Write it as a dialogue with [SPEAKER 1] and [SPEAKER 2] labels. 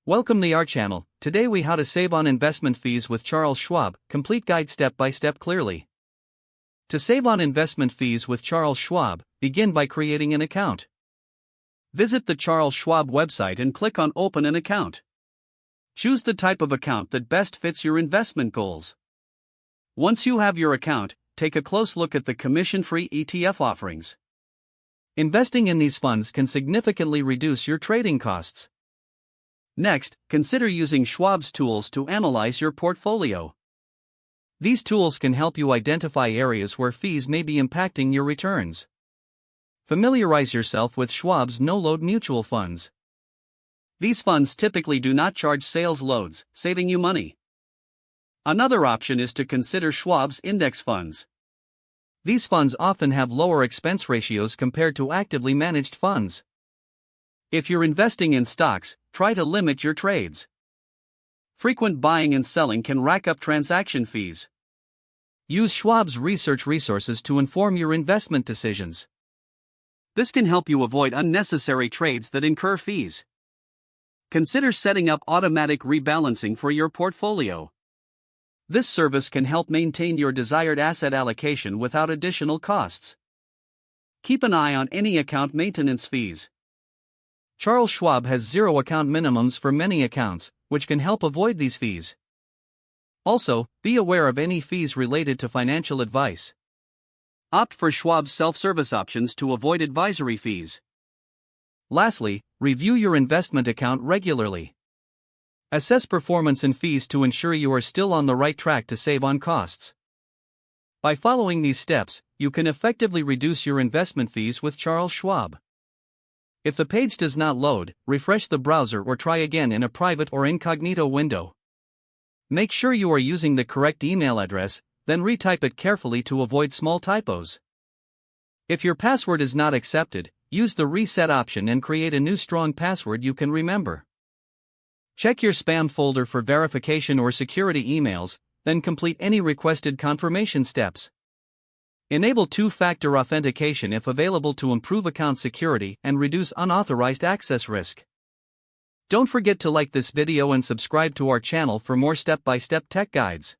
[SPEAKER 1] Welcome to our channel. Today we how to save on investment fees with Charles Schwab, complete guide step by step clearly. To save on investment fees with Charles Schwab, begin by creating an account. Visit the Charles Schwab website and click on Open an account. Choose the type of account that best fits your investment goals. Once you have your account, take a close look at the commission-free ETF offerings. Investing in these funds can significantly reduce your trading costs. Next, consider using Schwab's tools to analyze your portfolio. These tools can help you identify areas where fees may be impacting your returns. Familiarize yourself with Schwab's no-load mutual funds. These funds typically do not charge sales loads, saving you money. Another option is to consider Schwab's index funds. These funds often have lower expense ratios compared to actively managed funds. If you're investing in stocks, try to limit your trades. Frequent buying and selling can rack up transaction fees. Use Schwab's research resources to inform your investment decisions. This can help you avoid unnecessary trades that incur fees. Consider setting up automatic rebalancing for your portfolio. This service can help maintain your desired asset allocation without additional costs. Keep an eye on any account maintenance fees. Charles Schwab has zero account minimums for many accounts, which can help avoid these fees. Also, be aware of any fees related to financial advice. Opt for Schwab's self-service options to avoid advisory fees. Lastly, review your investment account regularly. Assess performance and fees to ensure you are still on the right track to save on costs. By following these steps, you can effectively reduce your investment fees with Charles Schwab. If the page does not load, refresh the browser or try again in a private or incognito window. Make sure you are using the correct email address, then retype it carefully to avoid small typos. If your password is not accepted, use the reset option and create a new strong password you can remember. Check your spam folder for verification or security emails, then complete any requested confirmation steps. Enable two-factor authentication if available to improve account security and reduce unauthorized access risk. Don't forget to like this video and subscribe to our channel for more step-by-step tech guides.